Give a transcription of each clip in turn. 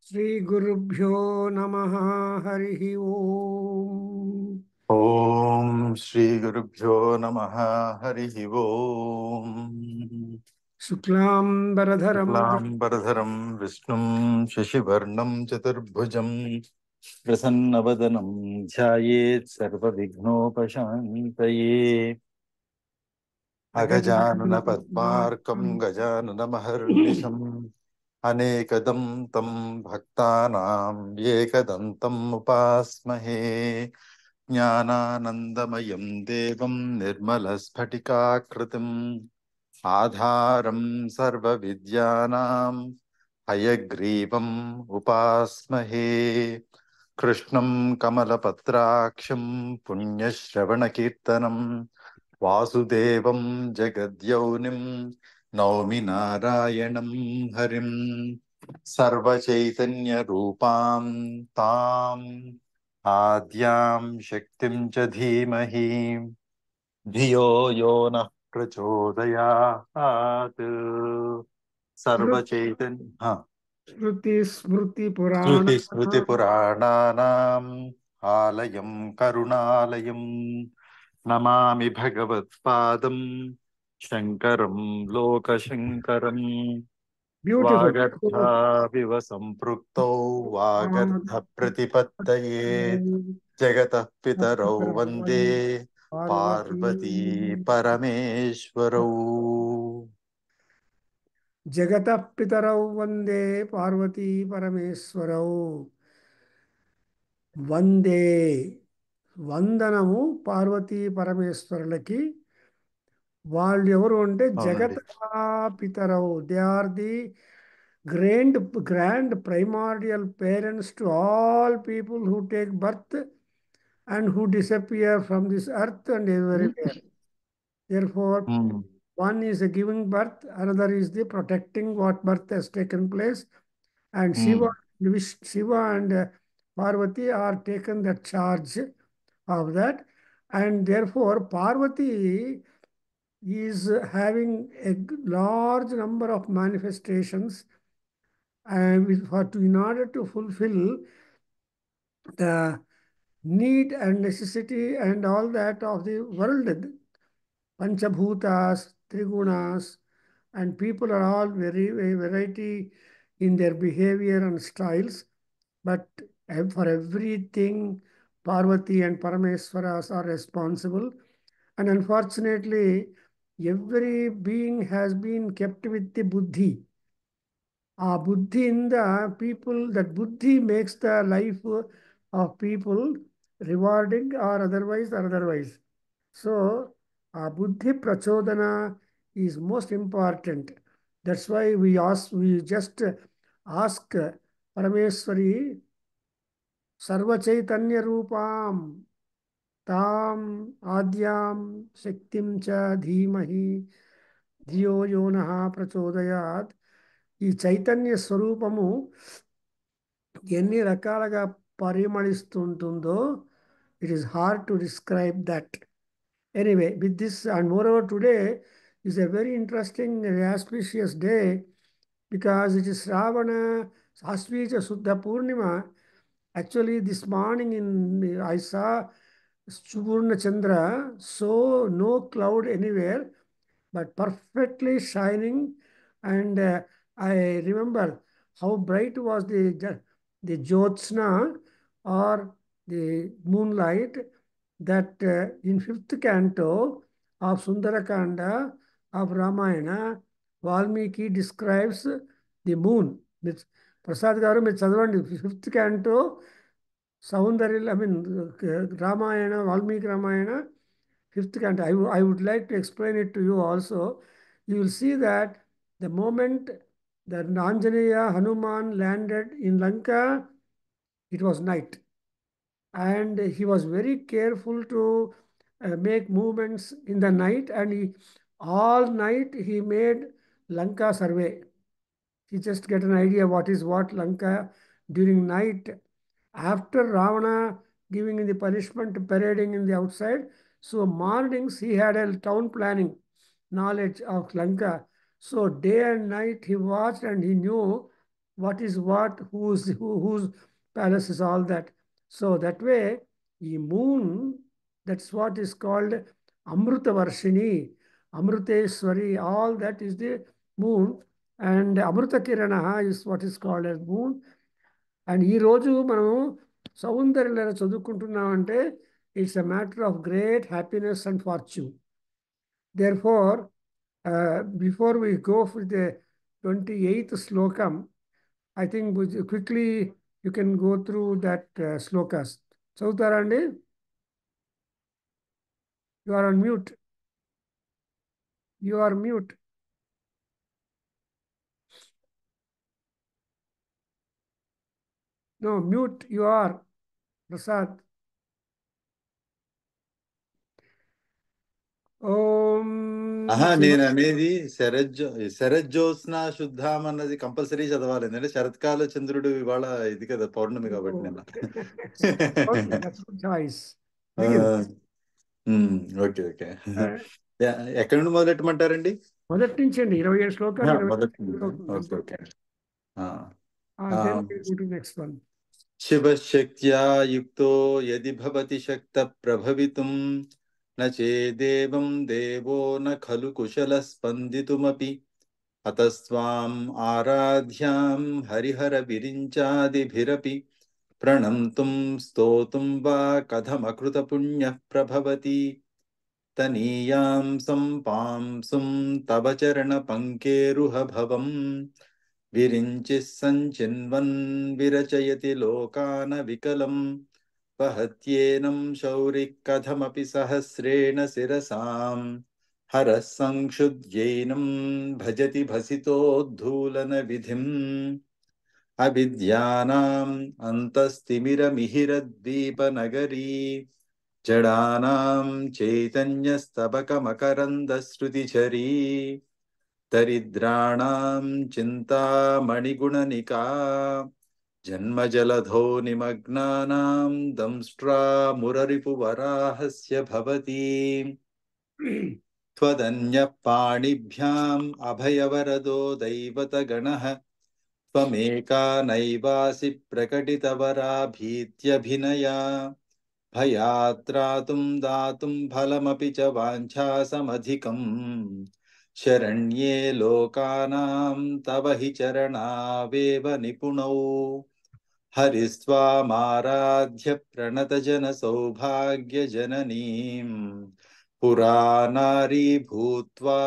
श्रीगुरुभ्यो नमः। हरिः ओम्। ఓం శ్రీ గురుభ్యో నమః హరి ఓం. शुक्लाम्बरधरं శుక్లాంబరధరం విష్ణుం శశివర్ణం చతుర్భుజం ప్రసన్నవదనం ధ్యాయేత్ సర్వవిఘ్నోపశాంతయే. అగజానన పద్మార్కం గజానన మహర్నిశం అనేకదం తం భక్తానాం ఏకదంతం ఉపాస్మహే. జ్ఞానానందమయం దేవం నిర్మలస్ఫటికాకృతిం ఆధారం సర్వవిద్యానాం హయగ్రీవం ఉపాస్మహే. కృష్ణం కమలపత్రాక్షం పుణ్యశ్రవణకీర్తనం వాసుదేవం జగద్యౌనిం నౌమి నారాయణం హరిం. సర్వచైతన్య రూపాం తాం ఆద్యాం శక్తిం చ ధీమహి ధియో యో నః ప్రచోదయాత్. సర్వచైతన్య श्रुतिस्मृतिपुराण శృతి స్మృతి పురాణానాం ఆలయం కరుణాలయం నమామి భగవత్పాదం శంకరం లోకశంకరం. ब्यूटिफुल। వాగర్థావివ సంపృక్తౌ వాగర్థ ప్రతిపత్తయే జగతః పితరౌ వందే पार्वती పార్వతీ పరమేశ్వరౌ. जगतः पितरौ वन्दे पार्वती परमेश्वरौ। వందే వందనము పార్వతీ పరమేశ్వరులకి. వాళ్ళు ఎవరు అంటే అవునండి. జగతాపితరవు. They are the grand grand primordial parents to all people who take birth and who disappear from this earth and everywhere. Therefore, um, one is a giving birth, another is the protecting what birth has taken place, and um, Shiva and Parvati are taken the charge of that, and therefore Parvati is having a large number of manifestations, and in order to fulfill the need and necessity and all that of the world. Panchabhutas, Trigunas, and people are all very variety in their behavior and styles. But for everything, Parvati and Parameswaras are responsible. And unfortunately, every being has been kept with the buddhi. Buddhi in the people, that buddhi makes the life of people rewarding or otherwise. So, buddhi prachodana is most important. That's why we just ask Parameswari Sarva Chaitanya Rupam Tam Adyam Shaktim Cha Dhimahi ధియో యో నః ప్రచోదయాత్. ఈ చైతన్య స్వరూపము ఎన్ని రకాలుగా పరిమళిస్తుంటుందో, it is hard to describe that. Anyway, with this and moreover today is a very interesting auspicious day because it is Ravana Asvija Suddha Purnima. Actually, this morning I saw Subhurna Chandra, so no cloud anywhere, but perfectly shining. And I remember how bright was the Jyotsna or the moonlight that in fifth canto of Sundarakanda of Ramayana, Valmiki describes the moon. Prasad garu మీరు చదవండి fifth canto Soundarya Ramayana, Valmiki Ramayana, fifth canto. I would like to explain it to you also. You will see that the moment that Anjaneya Hanuman landed in Lanka, it was night. And he was very careful to make movements in the night, and all night he made Lanka survey. He just get an idea what is what Lanka during night. After Ravana giving the punishment, parading in the outside, so mornings he had a town planning knowledge of Lanka. So day and night he watched and he knew what is what, whose palace is all that. So that way, the moon, that's what is called Amruta Varshini, Amruteswari, all that is the moon. And Amruta Kirana is what is called as moon. And ఈ రోజు మనం సౌందర్య చదువుకుంటున్నామంటే it's a matter of great happiness and fortune. Therefore, before we go for the 28th slokam, I think quickly you can go through that slokas. Chautarandi, you are on mute. You are mute. No, mute you are, Prasad. Om. నేను అనేది శరజ్యోత్స్న శుద్ధాం అన్నది compulsory చదవాలి. ఎందుకంటే శరత్కాల చంద్రుడు ఇవాళ ఇది కదా పౌర్ణమి కాబట్టి నిన్న. Okay, that's good choice. Begin. Okay okay. ఎక్కడి నుండి మొదలెట్టమంటారండి? మొదటి నుంచి అండి 27 శ్లోకాలు. Okay okay. Then we go to next one. శివశక్త్యా యుక్తో యది భవతి శక్త ప్రభవితుం న చేదేవం దేవో న ఖలు కుశల స్పందితుమపి అతస్వాం ఆరాధ్యాం హరిహర విరించాదిభిరపి ప్రణంతుం స్తోతుం వా కథమకృత పుణ్యః ప్రభవతి తనీయాం సంపాంసుం తవ చరణ పంకేరుహ భవం విరించి సంచిన్వన్ విరచయతి లోకాన వికలం వహత్యేనం శౌరి కథమపి సహస్రేణ శిరసాం హరః సంక్షుద్యైనం భజతి భసితోద్ధూలన విధిం అవిద్యానాం అంతస్తిమిరమిహిరద్వీపనగరీ జడానాం చైతన్యస్తబకమకరందశ్రుతిచరీ దరిద్రాణాం చింతామణిగుణనికా జన్మజలధో నిమగ్నానాం దంష్ట్రా మురరిపువరాహస్య భవతి త్వదన్యః పాణిభ్యాం అభయవరదో దైవతగణః త్వమేకా నైవాసి ప్రకటితవరాభీత్యభినయా భయాత్రాతుం దాతుం ఫలమపి చ వాంఛాసమధికం శరణ్యే లోకానాం తవ హి చరణావేవ నిపుణౌ హరిస్వామారాధ్య ప్రణతజన సౌభాగ్య జననీం పురానారీ భూత్వా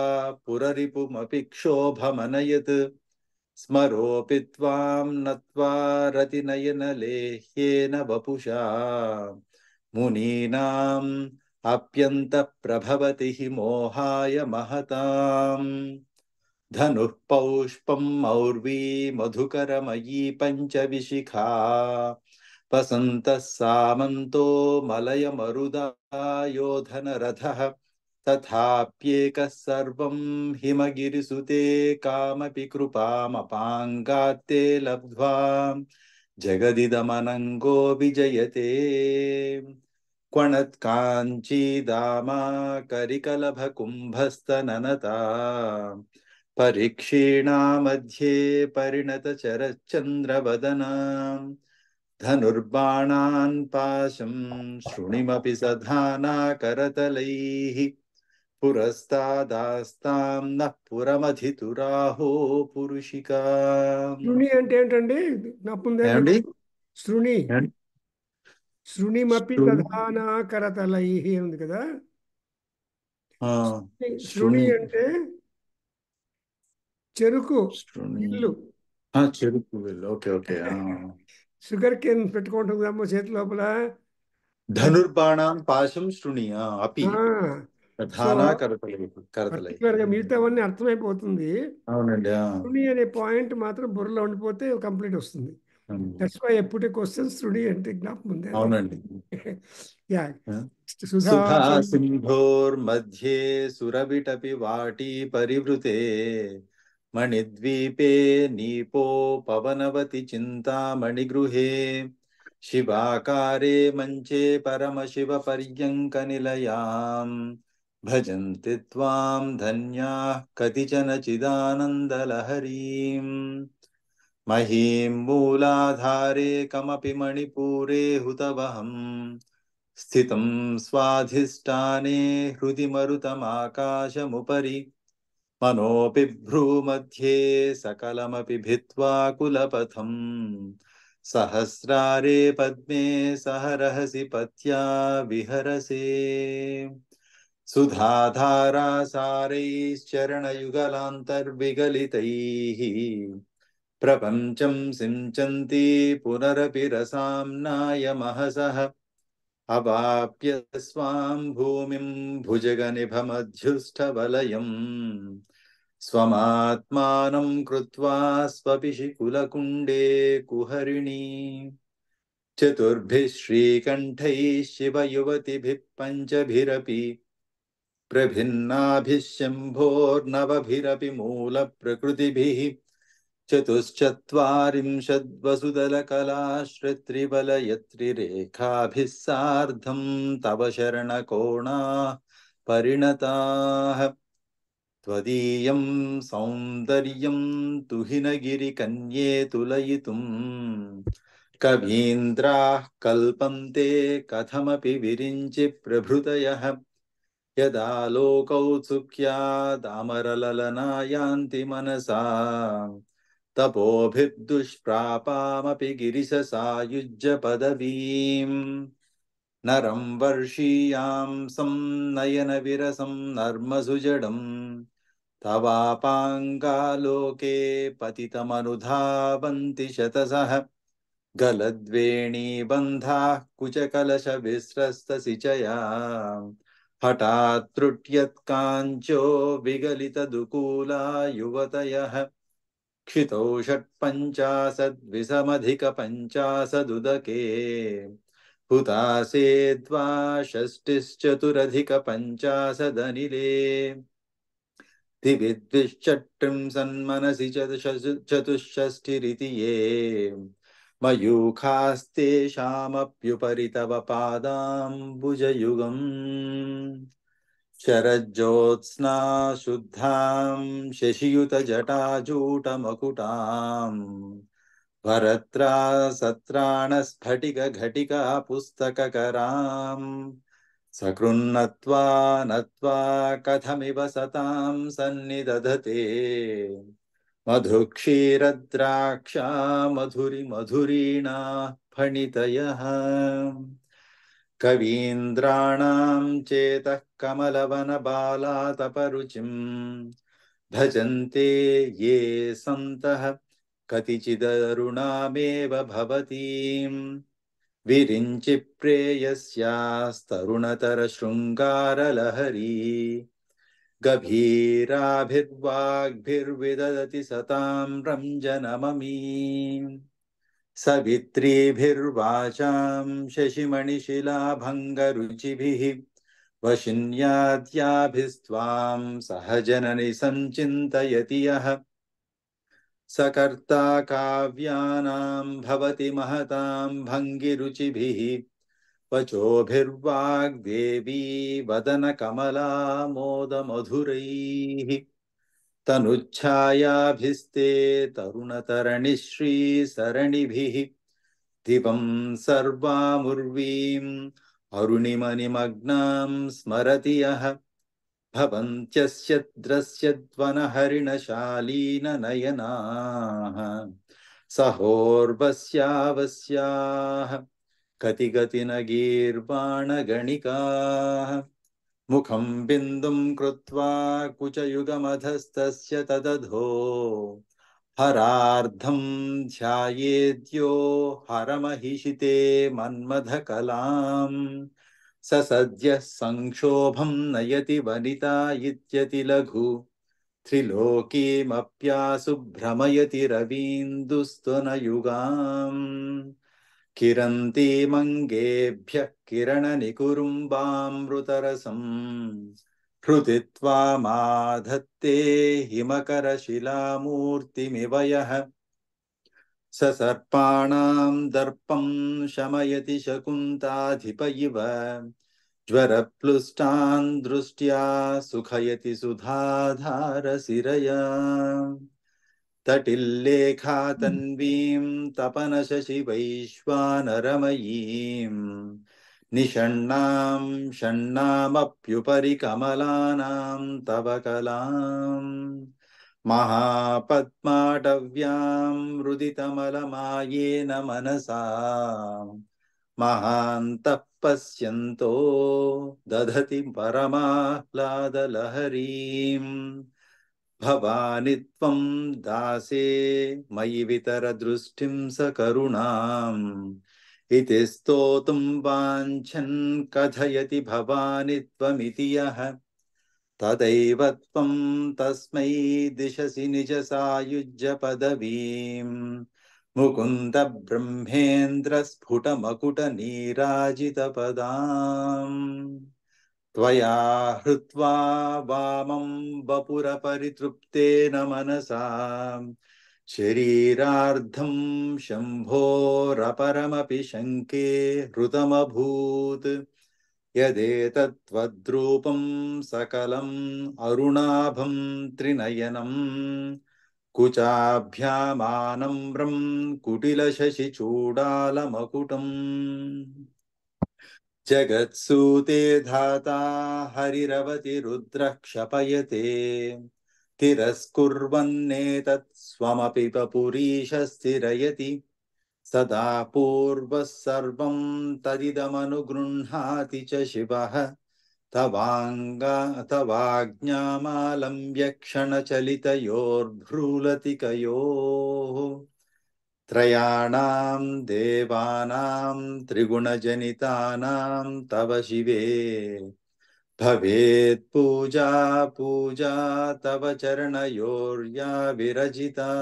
పురరిపుమపి క్షోభమనయత్ స్మరోపి త్వాం నత్వా రతినయనలేహ్యేన వపుషా మునీనాం అప్యంత ప్రభవతి హి మోహాయ మహతాం ధనుః పౌష్పం మౌర్వీ మధుకరమయీ పంచవిశిఖా వసంతః సామంతో మలయమరుదాయోధనరథః తథాప్యేకः సర్వం హిమగిరిసుతే కామపి కృపామపాంగాత్తే లబ్ధ్వా జగదిదమనంగో విజయతే క్వణత్కాంచీదామా కరికలభకుంభస్తననతా పరీక్షీణా మధ్యే పరిణత చరచంద్రవదనా ధనుర్బాణాన్ పాశం శృణిమపి సధానా కరతలైః పురస్తాదాస్తాం నః పురమధితురాహో పురుషికా. శృణి అంటే ఏంటండి? ఏమండి? శృణి శృణిమపి తధానా కరతలైః ఉంది కదా. శృణి అంటే చెరుకు ఇల్లు. చెరుకు ఇల్లు. Okay okay. షుగర్ కేన్ పెట్టుకుంటుందమ్మ చేతి లోపల. ధనుర్బాణాం పాశం శృణి అపి ధానా కరతలై. మిగతావన్నీ అర్థమైపోతుంది. అవునండి. శృణి అనే పాయింట్ మాత్రం బుర్రలో ఉండిపోతే కంప్లీట్ వస్తుంది. దట్స్ వై ఎప్పుడు క్వశ్చన్ శృణి అంటే జ్ఞాపకం ఉంది. అవునండి. సుధా సింధోర్మధ్యే సురవిటపి వాటీ పరివృతే మణిద్వీపే నీపో పవనవతి చింతామణిగృహే శివాకారే మంచే పరమశివ పర్యంక నిలయాం భజంతి త్వాం ధన్యాః కతిచన చిదానందలహరీం महीं मूलाधारे कमपि मणिपूरे हुतवहं स्थितं स्वाधिष्ठाने हृदि मरुतमाकाशमुपरि मनोऽपि भ्रूमध्ये सकलमपि भित्त्वा कुलपथम् सहस्रारे पद्मे सह रहसि पत्या विहरसे सुधाधारासारैश्चरणयुगलान्तर्विगलितैः प्रपञ्चं सिञ्चन्ति पुनरपि रसाम्नायमहसः अवाप्य स्वां भूमिं भुजगनिभमध्युष्टवलयम् स्वमात्मानं कृत्वा स्वपिशि कुलकुण्डे कुहरिणी चतुर्भिः श्रीकण्ठैः शिवयुवतिभिः पञ्चभिरपि प्रभिन्नाभिः शम्भोर्नवभिरपि मूलप्रकृतिभिः चतुश्चत्वारिंशद्वसुदलकलाश्रित्रिवलयत्रिरेखाभिः सार्धं तव शरणकोणाः परिणताः त्वदीयं सौन्दर्यं तुहिनगिरिकन्ये तुलयितुं कवीन्द्राः कल्पन्ते कथमपि विरिञ्चि प्रभृतयः यदालोकौत्सुक्यादामरललना यान्ति मनसा तपोभिर्दुष्प्रापामपि गिरिशसायुज्यपदवीम् नरं वर्षीयांसं नयनविरसं नर्मसुजडम् तवापाङ्गालोके पतितमनुधावन्ति शतसः गलद्वेणीबन्धाः कुचकलशविस्रस्तसिचया हठात् त्रुट्यत्काञ्चो विगलितदुकूला युवतयः क्षितौ षट्पञ्चाशद्विषमधिकपञ्चाशदुदके हुतासे द्वा षष्टिश्चतुरधिकपञ्चाशदनिले दिविद्विश्चत्रिंशन्मनसि चतुष्षष्टिरिति ये मयूखास्तेषामप्युपरि तव पादाम्बुजयुगम् शरज्योत्स्ना शुद्धां शशियुतजटाजूटमकुटाम् भरत्रा सत्राणस्फटिकघटिका पुस्तककराम् सकृन्नत्वा नत्वा कथमिव सतां सन्निदधते मधुक्षीरद्राक्षा मधुरिमधुरीणा फणितयः कवीन्द्राणां चेतः कमलवनबालातपरुचिं भजन्ते ये सन्तः कतिचिदरुणामेव भवतीं विरिञ्चि प्रेयस्यास्तरुणतरशृङ्गारलहरी गभीराभिर्वाग्भिर्विदधति सतां रञ्जनममीम् सवित्रीभिर्वाचां शशिमणिशिलाभङ्गरुचिभिः वशिन्याद्याभिस्त्वां सहजननि सञ्चिन्तयति यः सकर्ता काव्यानां भवति महतां भङ्गिरुचिभिः वचोभिर्वाग्देवी वदनकमला मोदमधुरैः तनुच्छायाभिस्ते तरुणतरणिश्रीसरणिभिः दिवं सर्वामुर्वीम् अरुणिमनिमग्नां स्मरति यः भवन्त्यस्य द्रस्यद्वनहरिणशालीननयनाः सहोर्वस्यावस्याः कतिगतिनगीर्वाणगणिकाः मुखं बिन्दुं कृत्वा कुचयुगमधस्तस्य तदधो हरार्धं ध्यायेद्यो हरमहिषिते मन्मथकलां स सद्यः संक्षोभं नयति वनिता इत्यति लघु त्रिलोकीमप्यासु भ्रमयति रवीन्दुस्तनयुगाम् किरन्तीमङ्गेभ्यः किरणनिकुरुम्बामृतरसम् हृदि त्वामाधत्ते हिमकरशिलामूर्तिमिव यः स सर्पाणां दर्पं शमयति शकुन्ताधिप इव ज्वरप्लुष्टान् दृष्ट्या सुखयति सुधाधारशिरया तटिल्लेखा तन्वीं तपनशशिवैश्वानरमयीम् निषण्णां षण्णामप्युपरि कमलानां तव कलाम् महापद्माटव्यां रुदितमलमायेन मनसा महान्तः पश्यन्तो दधति परमाह्लादलहरीम् भवानि त्वं दासे मयि वितरदृष्टिं सकरुणाम् इति स्तोतुं वाञ्छन् कथयति भवानि त्वमिति यः तदैव त्वं तस्मै दिशसि निजसायुज्य पदवीम् मुकुन्द ब्रह्मेन्द्रस्फुटमकुटनीराजितपदाम् त्वया हृत्वा वामं वपुरपरितृप्तेन मनसा शरीरार्धं शम्भोरपरमपि शङ्के हृतमभूत् यदेतत्त्वद्रूपं सकलम् अरुणाभं त्रिनयनं कुचाभ्यामानम्रं कुटिलशशिचूडालमकुटम् जगत्सूते धाता हरिरवति रुद्रः क्षपयते तिरस्कुर्वन्नेतत् स्वमपि वपुरीशस्थिरयति सदा पूर्वः सर्वं तदिदमनुगृह्णाति च शिवः तवाज्ञामालम्ब्य क्षणचलितयोर्भ्रूलतिकयोः त्रयाणां देवानां त्रिगुणजनितानां तव शिवे भवेत् पूजा पूजा तव चरणयोर्या विरजिता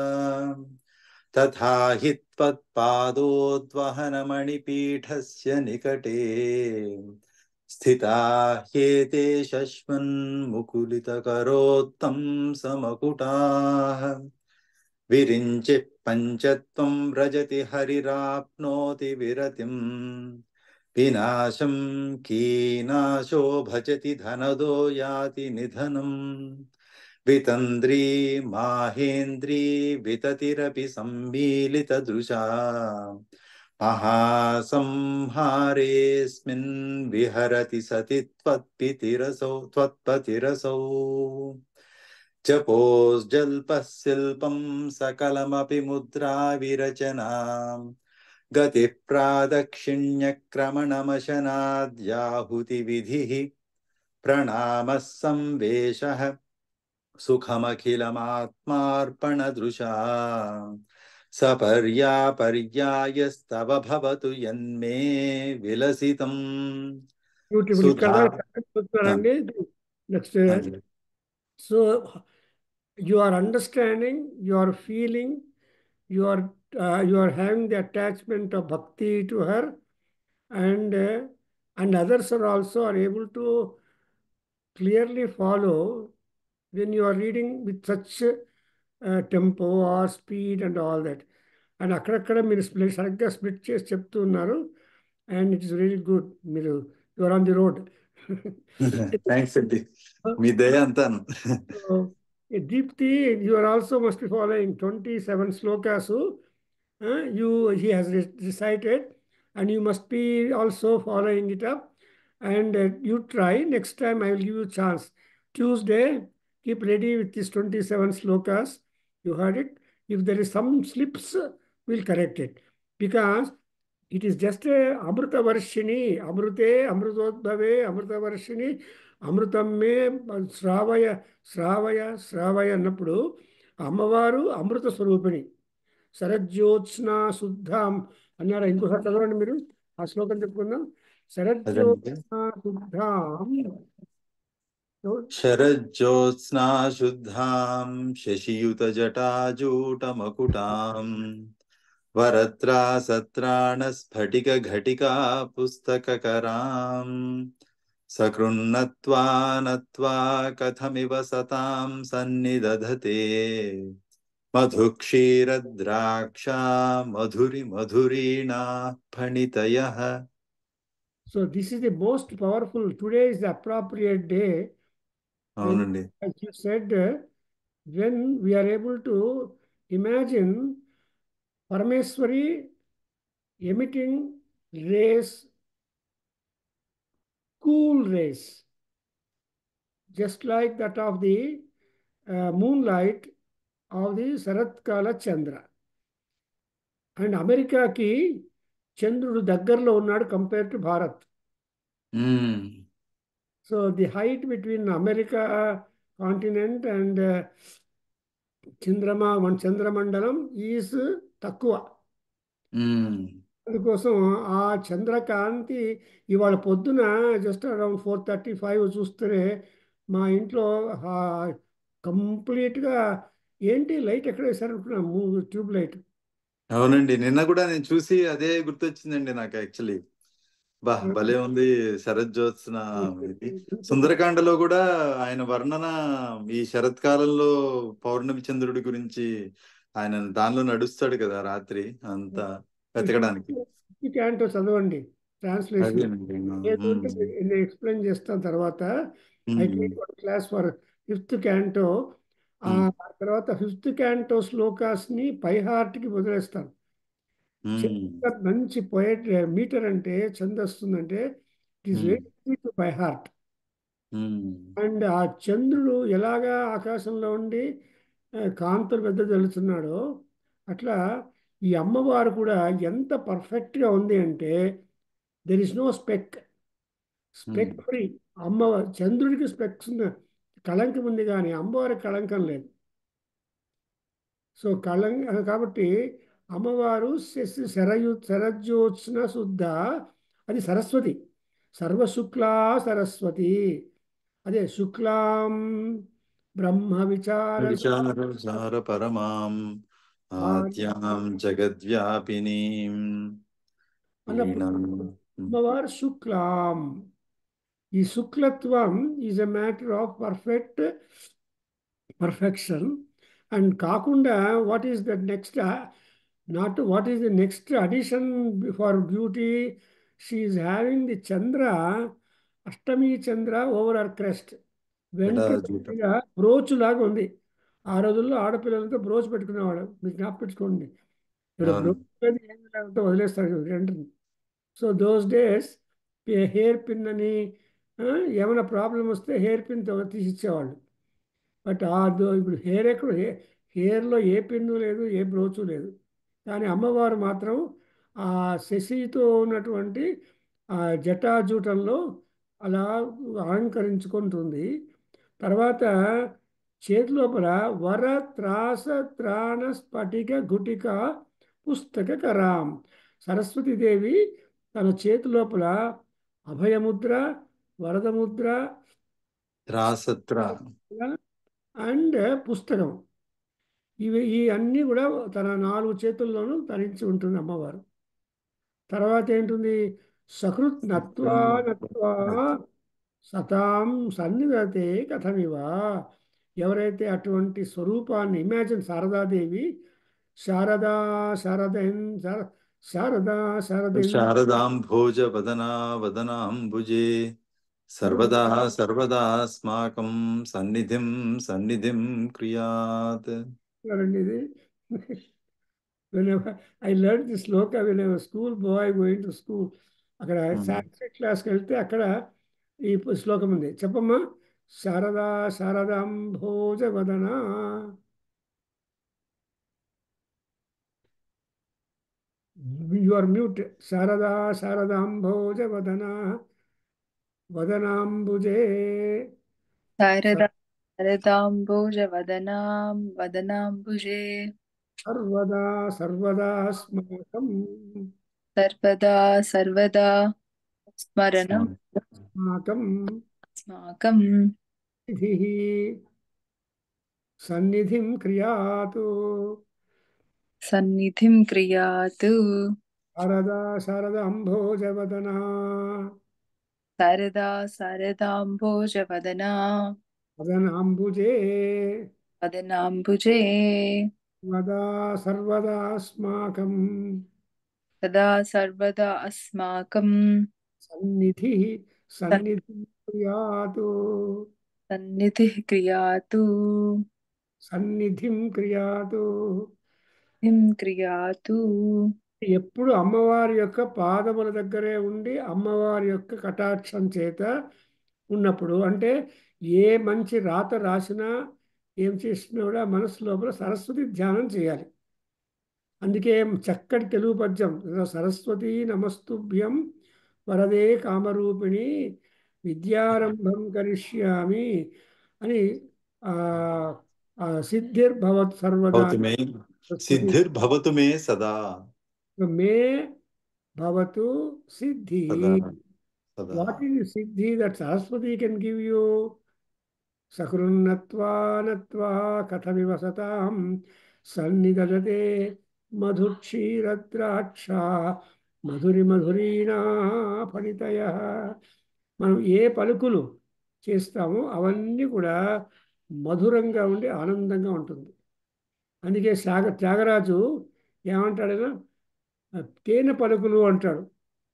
तथा हि त्वत्पादोद्वहनमणिपीठस्य निकटे स्थिता ह्येते शश्वन्मुकुलितकरोत्तं समकुटाः विरिञ्चिः पञ्चत्वं व्रजति हरिराप्नोति विरतिम् विनाशं कीनाशो भजति धनदो याति निधनम् वितन्द्री माहेन्द्री विततिरपि सम्मीलितदृशा महासंहारेऽस्मिन् विहरति सति त्वत्पतिरसौ जपोज्जल्पः शिल्पं सकलमपि मुद्राविरचनाम् गतिः प्रादक्षिण्यक्रमणमशनाद्याहुतिविधिः प्रणामः संवेशः सुखमखिलमात्मार्पणदृशा सपर्यापर्यायस्तव भवतु यन्मे विलसितम् బ్యూటిఫుల్. ఇక్కడ सुधा చెప్తున్నారండి. Next, so you are understanding, you are feeling, you are having the attachment of bhakti to her, and others are also are able to clearly follow when you are reading with such tempo or speed and all that. And అక్కడక్కడ మీరు సరిగ్గా split చేసి చెప్తూ ఉన్నారు, and it is very good. మీరు you are on the road. Thanks అండి, మీ దయ అంతాను. Deepti, you are also must be following 27 slokas. He has recited, and you must be also following it up. And you try. Next time I will give you a chance. Tuesday, keep ready with these 27 slokas. You heard it. If there is some slips, we'll correct it. Because it is just a Amrita Varshini, Amrute, Amrutodbhave, Amrita Varshini, Amrutam me Sravaya, Sravaya, Sravaya అన్నప్పుడు అమ్మవారు అమృత స్వరూపిణి. శరజ్యోత్స్నా శుద్ధాం అన్నారు. ఇంకోసారి చదవండి మీరు ఆ శ్లోకం చెప్పుకుందాం. శరజ్యోత్స్నా శుద్ధాం శరజ్యోత్స్నా శుద్ధాం శశియుతజటాజూటమకుటాం వరత్రా సత్రాణ స్ఫటిక ఘటికా పుస్తకకరాం సకృన్నత్వా నత్వా కథమివ సతాం సన్నిదధతే మధుక్షీరద్రాక్షా మధురి మధురీణా ఫణితయః. So this is the most powerful. Today is the appropriate day. అవునండి. As you said, when we are able to Imagine Parameswari emitting rays, cool rays, just like that of the moonlight of the Saratkala Chandra. And అమెరికాకి చంద్రుడు దగ్గరలో ఉన్నాడు compare to Bharat. Um, so the height between America continent and చంద్రమండలం is తక్కువ. Um. అందుకోసం ఆ చంద్రకాంతి ఇవాళ పొద్దున జస్ట్ అరౌండ్ 4:35 చూస్తే మా ఇంట్లో కంప్లీట్గా ఏంటి లైట్ ఎక్కడ వేశారనుకున్నాము, ట్యూబ్ లైట్. అవునండి, నిన్న కూడా నేను చూసి అదే గుర్తొచ్చిందండి నాకు యాక్చువల్లీ. బా భలే ఉంది శరజ్యోత్స్న. ఇది సుందరకాండలో కూడా ఆయన వర్ణన ఈ శరత్కాలంలో పౌర్ణమి చంద్రుడి గురించి ఆయన దానిలో నడుస్తాడు కదా రాత్రి అంతా వెతకడానికి. క్యాంటో చదవండి ట్రాన్స్లేషన్. అదేనండి. లేదు అంటే నేను ఎక్స్ప్లెయిన్ చేస్తాను తర్వాత. I take one class for fifth canto. ఆ తర్వాత ఫిఫ్త్ క్యాంటో శ్లోకాస్ని పై హార్ట్కి వదిలేస్తాను. మంచి పోయట్ మీటర్ అంటే ఛందస్తుందంటే it is very easy to by heart. And ఆ చంద్రుడు ఎలాగా ఆకాశంలో ఉండి కాంతులు వెదజల్లుతున్నాడో అట్లా ఈ అమ్మవారు కూడా ఎంత పర్ఫెక్ట్గా ఉంది అంటే there is no speck free. అమ్మవారు చంద్రుడికి స్పెక్స్ కళంకం ఉంది కానీ అమ్మవారికి కళంకం లేదు. సో కాబట్టి అమ్మవారు శరజ్యోత్స్న శుద్ధ, అది సరస్వతి. సర్వశుక్లా సరస్వతి. అదే శుక్లాం బ్రహ్మ విచార పరమాం ఆద్యాం జగద్వ్యాపినీం అన్నప్పుడు అమ్మవారు శుక్లాం. ఈ శుక్లత్వం is a matter of perfection. And కాకుండా what is the next, not what is the next addition for beauty, she is having the chandra, ashtami chandra over our crest. వెంట్రుక బ్రోచ్ లాగా ఉంది. ఆ రోజుల్లో ఆడపిల్లలతో బ్రోచ్ పెట్టుకునేవాడు, మీరు జ్ఞాపకం పెట్టుకోండి. ఇప్పుడు బ్రోచ్ ఏమి వదిలేస్తాడు వెంట్రుని. So those days hair pin అని ఏమైనా ప్రాబ్లం వస్తే హెయిర్ పిన్ తీసిచ్చేవాళ్ళు. బట్ ఇప్పుడు హెయిర్లో ఏ పిన్ను లేదు, ఏ బ్రోచు లేదు. కానీ అమ్మవారు మాత్రం ఆ శశితో ఉన్నటువంటి ఆ జటాజూటంలో అలా అలంకరించుకుంటుంది. తర్వాత చేతి లోపల వర త్రాస త్రాణ స్ఫటిక గుటిక పుస్తక కరాం. సరస్వతీదేవి తన చేతి లోపల అభయముద్ర, వరదముద్ర, అండ్ పుస్తకం, ఈ అన్నీ కూడా తన 4 చేతుల్లోనూ ధరించి ఉంటుంది అమ్మవారు. తర్వాత ఏంటుంది, సకృత్ నత్వా నత్వా సతాం సన్నిధతే కథమివా. ఎవరైతే అటువంటి స్వరూపాన్ని ఇమాజిన్, శారదాదేవి శారదా శారదన్ శారదా శారదన్ శారదాంభోజ వదనా వదనాంబుజే సర్వదా సర్వదా అస్మాకం సన్నిధిం సన్నిధిం క్రియాత్. ఇది whenever I learned this sloka when I was school boy going to school. అక్కడ సాంస్క్రిట్ క్లాస్కి వెళ్తే అక్కడ ఈ శ్లోకం ఉంది, చెప్పమ్మా. శారదా శారదాంభోజ వదన. You are mute. శారదా శారదాంభోజ వదన వదనాంబుజే శారదా శారదాంబోజ వదనాం వదనాంబుజే సర్వదా సర్వదాస్మాకం సర్వదా సర్వదా స్మరణం అస్మాకం అస్మాకం సన్నిధిం క్రియాతు. సన్నిధిం క్రియాతు. శారదా శారదాంభోజ వదన శారదా శారదాంబోజ వదనా వదనాంబుజే వదనాంబుజే సర్వదా సర్వదాస్మాకం సదా సర్వదా అస్మాకం సన్నిధి సన్నిధిం క్రియాతు. సన్నిధిః క్రియాతు. సన్నిధిం క్రియాతు. సిద్ధిం క్రియాతు. ఎప్పుడు అమ్మవారి యొక్క పాదముల దగ్గరే ఉండి అమ్మవారి యొక్క కటాక్షం చేత ఉన్నప్పుడు, అంటే ఏ మంచి రాత రాసినా ఏం చేసినా కూడా మనసు లోపల సరస్వతి ధ్యానం చేయాలి. అందుకే చక్కటి తెలుగు పద్యం, సరస్వతి నమస్తుభ్యం వరదే కామరూపిణి విద్యారంభం కరిష్యామి అని ఆ సిద్ధిర్భవత్ సర్వదా భవతు మే సరస్వతి సిద్ధిర్భవతు మే సదా మే భవతు సిద్ధి. సదా సదా. What is siddhi that Saraswati can give you? సకృన్నత్వా నత్వా కథమివ సతాం సన్నిదలతే మధుక్షీరద్రాక్ష మధురి మధురీణా ఫణితయ. మనం ఏ పలుకులు చేస్తామో అవన్నీ కూడా మధురంగా ఉండి ఆనందంగా ఉంటుంది. అందుకే త్యాగరాజు ఏమంటాడైనా, తేనె పలుకులు అంటాడు.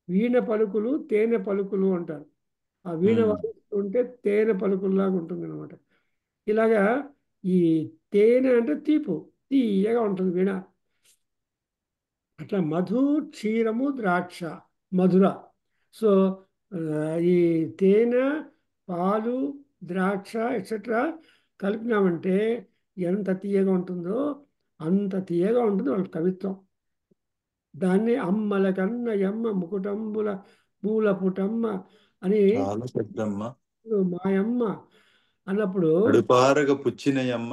వీణ పలుకులు తేనె పలుకులు అంటారు. ఆ వీణ వాయిస్తుంటే తేనె పలుకుల్లాగా ఉంటుంది అనమాట. ఇలాగా ఈ తేనె అంటే తీపు, తీయగా ఉంటుంది వీణ. అట్లా మధు, క్షీరము, ద్రాక్ష, మధుర. సో ఈ తేనె, పాలు, ద్రాక్ష ఎక్సెట్రా కలిపినామంటే ఎంత తీయగా ఉంటుందో అంత తీయగా ఉంటుంది వాళ్ళ కవిత్వం. దాన్ని అమ్మల కన్న యమ్మ ముకుటంబుల మూల పుటమ్మ అని చాలా పెద్దమ్మ మాయమ్మ అన్నప్పుడు అడుపారగ పుచ్చినయమ్మ.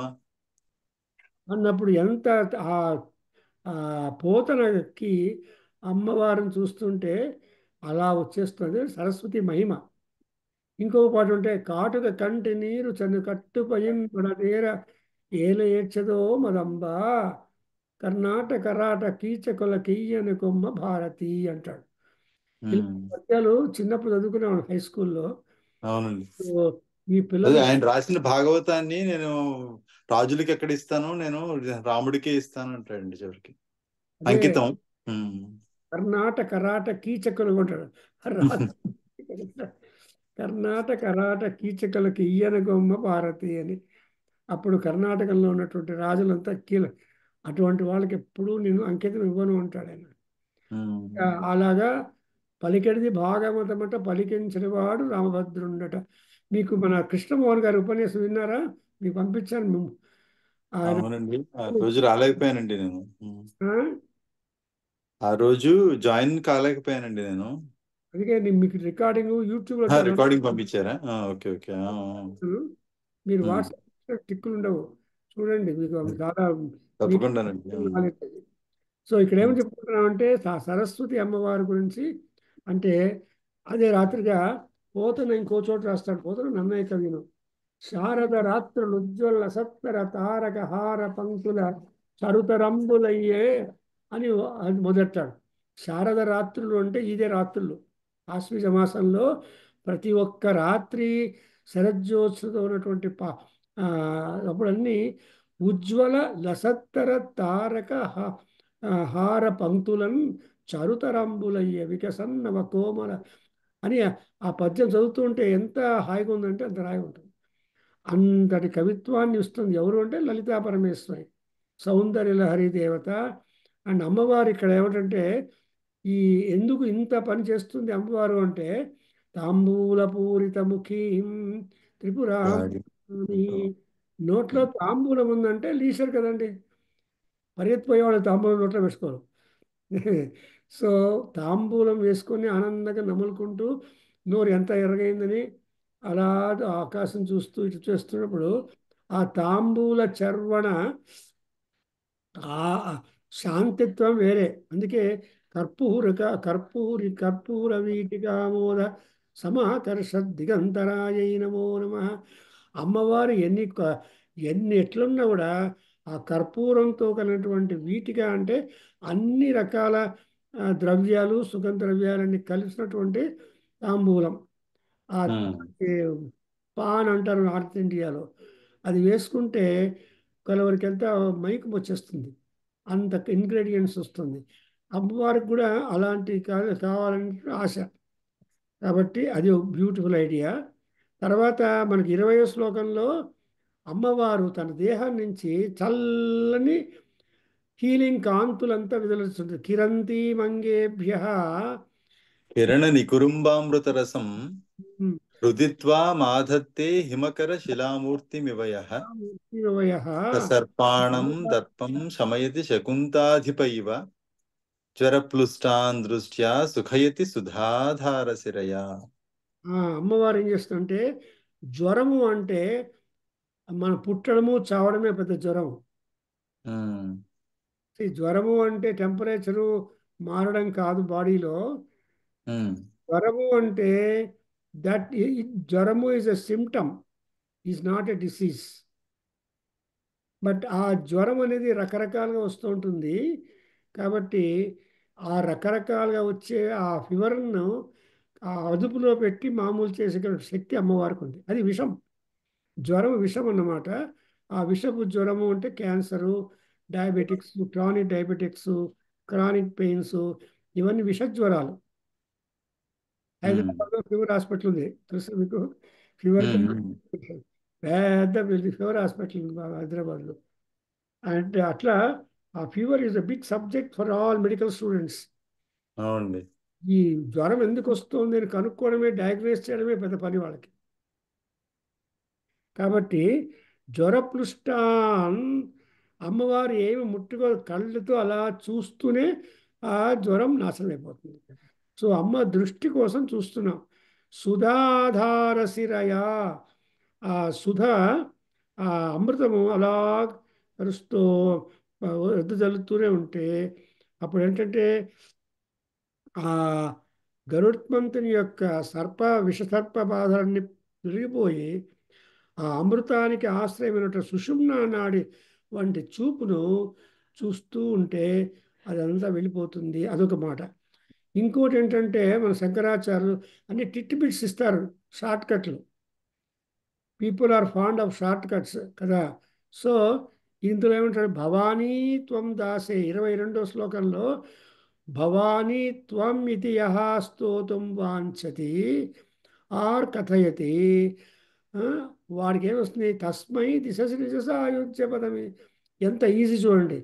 ఎంత ఆ ఆ పోతనకి అమ్మవారిని చూస్తుంటే అలా వచ్చేస్తుంది సరస్వతి మహిమ. ఇంకో పాట ఉంటే, కాటుక కంటి నీరు చను కట్టుపయిన్ పడదేర ఏల ఏడ్చదో మదంబా కర్ణాటక రాట కీచకుల కీయని కొమ్మ భారతి అంటాడు. ఇలా పద్యాలు చిన్నప్పుడు చదువుకునేవాడు హై స్కూల్లో. అవునండి. ఈ అదే పిల్లలు ఆయన రాసిన భాగవతాన్ని నేను రాజులకి ఎక్కడ ఇస్తాను, నేను రాముడికే ఇస్తాను అంటాడండి చివరికి. అదే అంకితం. కర్ణాటక రాట కీచకులు ఉంటాడు. కర్ణాటక రాట కీచకులకి ఈయన గొమ్మ భారతి అని. అప్పుడు కర్ణాటకలో ఉన్నటువంటి రాజులంతా అటువంటి వాళ్ళకి ఎప్పుడూ నేను అంకితం ఇవ్వను ఉంటాడు ఆయన. అలాగా పలికెడిది భాగవతం అంట పలికించిన వాడు రామభద్రుండట. మీకు మన కృష్ణమోహన్ గారి ఉపన్యాసం విన్నారా? మీకు పంపించాను. ఆయన అవునండి, ఆ రోజు రాలేకపోయానండి నేను. ఆ? ఆ రోజు జాయిన్ కాలేకపోయానండి నేను. అందుకే మీకు రికార్డింగ్ యూట్యూబ్లో రికార్డింగ్ పంపించారా? Okay okay. మీరు వాట్సాప్ టిక్కులు ఉండవు చూడండి, మీకు చాలా తప్పకుండానండి. నాలెడ్జ్. సో ఇక్కడ ఏమని చెప్పుకుంటున్నామంటే సరస్వతి అమ్మవారి గురించి. అంటే అదే రాత్రిగా పోతన ఇంకో చోట రాస్తాడు, పోతన నన్నయ్య కవిను. శారద రాత్రులు ఉజ్వల సత్తర తారక హార పంక్తుల చరుతరంబులయ్యే అని మొదలెట్టాడు. శారద రాత్రులు అంటే ఇదే రాత్రులు. ఆశ్వీజ మాసంలో ప్రతి ఒక్క రాత్రి శరజ్యోత్సవం ఉన్నటువంటి అప్పుడన్నీ ఉజ్వల లసత్తర తారక హార పంక్తులను చరుతరంబులయ్యే వికసన్నవ కోమల అని ఆ పద్యం చదువుతూ ఉంటే ఎంత హాయిగా ఉందంటే అంత హాయిగా ఉంటుంది. అంతటి కవిత్వాన్ని ఇస్తుంది ఎవరు అంటే లలితా పరమేశ్వరి, సౌందర్య లహరి దేవత. అండ్ అమ్మవారు ఇక్కడ ఏమిటంటే ఈ ఎందుకు ఇంత పని చేస్తుంది అమ్మవారు అంటే, తాంబూల పూరిత ముఖీ త్రిపురామి. నోట్లో తాంబూలం ఉందంటే లీషర్ కదండి, పరిగెత్తిపోయేవాళ్ళు తాంబూలం నోట్లో వేసుకోరు. సో తాంబూలం వేసుకొని ఆనందంగా నములుకుంటూ నోరు ఎంత ఎర్రగైందని అలా ఆకాశం చూస్తూ ఇటు చేస్తున్నప్పుడు ఆ తాంబూల చర్వణ ఆ శాంతిత్వం వేరే. అందుకే కర్పూర వీటికామోద సమాకర్ష దిగంతరాయై నమో నమ. అమ్మవారు ఎన్ని ఎట్లున్నా కూడా ఆ కర్పూరంతో కలిగినటువంటి వీటిక అంటే అన్ని రకాల ద్రవ్యాలు సుగంధ ద్రవ్యాలన్నీ కలిసినటువంటి తాంబూలం. ఆ పాన్ అంటారు నార్త్ ఇండియాలో. అది వేసుకుంటే కలవరికి ఎంత మైకం వచ్చేస్తుంది, అంత ఇంగ్రీడియంట్స్ వస్తుంది. అమ్మవారికి కూడా అలాంటి కావాలని ఆశ. కాబట్టి అది ఒక బ్యూటిఫుల్ ఐడియా. తర్వాత మనకి 20వ శ్లోకంలో అమ్మవారు తన దేహం నుంచి చల్లని హీలింగ్ కాంతులంతా విదలుస్తుంది. కిరంతి మంగేభ్య కిరణ నికురుంబామృత రసం రుదిత్వా మాధత్తే హిమకర శిలామూర్తిమివయః ససర్పాణం దర్పం శమయతి శకుంతాధిపైవ జ్వరప్లుష్టాన్ దృష్ట్యా సుఖయతి సుధాధారశిరయా. అమ్మవారు ఏం చేస్తుందంటే, జ్వరము అంటే మన పుట్టడము చావడమే పెద్ద జ్వరం. ఈ జ్వరము అంటే టెంపరేచరు మారడం కాదు బాడీలో. జ్వరము అంటే జ్వరము is a symptom, is not a disease. But ఆ జ్వరం అనేది రకరకాలుగా వస్తూ ఉంటుంది. కాబట్టి ఆ రకరకాలుగా వచ్చే ఆ ఫీవర్ను ఆ అదుపులో పెట్టి మామూలు చేసే శక్తి అమ్మవారికి ఉంది. అది విషం. జ్వరం విషం అన్నమాట. ఆ విషపు జ్వరము అంటే cancer, diabetics, chronic diabetics, chronic pains, ఇవన్నీ విష జ్వరాలు. హైదరాబాద్లో ఫీవర్ హాస్పిటల్ ఉంది, తెలుసా మీకు? ఫీవర్ పెద్ద ఫీవర్ హాస్పిటల్ ఉంది హైదరాబాద్లో. అంటే అట్లా ఆ fever is a big subject for all medical students. అవునండి. ఈ జ్వరం ఎందుకు వస్తుంది అని కనుక్కోవడమే, డయాగ్నోస్ చేయడమే పెద్ద పని వాళ్ళకి. కాబట్టి జ్వరప్లుష్టాన్ అమ్మవారు ఏమి ముట్టుకో, కళ్ళతో అలా చూస్తూనే ఆ జ్వరం నాశనం అయిపోతుంది. సో అమ్మ దృష్టి కోసం చూస్తున్నాం. సుధాధారశిరయా, ఆ సుధ, ఆ అమృతము అలా కరుస్తూ ఎద్దు జల్లుతూనే ఉంటే అప్పుడు ఏంటంటే ఆ గరుత్మంతుని యొక్క విషసర్ప బాధలన్నీ పెరిగిపోయి ఆ అమృతానికి ఆశ్రయమైనటువంటి సుషుమ్నా నాడి వంటి చూపును చూస్తూ ఉంటే అదంతా వెళ్ళిపోతుంది. అదొక మాట. ఇంకోటి ఏంటంటే మన శంకరాచార్యులు అన్ని టిట్ బిట్స్ ఇస్తారు, షార్ట్ కట్లు. People are fond of short cuts కదా. సో ఇందులో ఏమంటారు, భవానీ త్వం దాసే 22వ శ్లోకంలో భవానీ త్వం ఇది యహ స్తోతుం వాంఛతి ఆర్ కథయతి, వాడికి ఏమొస్తుంది, తస్మై దిశసి నిజస అయోధ్య పదమి. ఎంత ఈజీ చూడండి.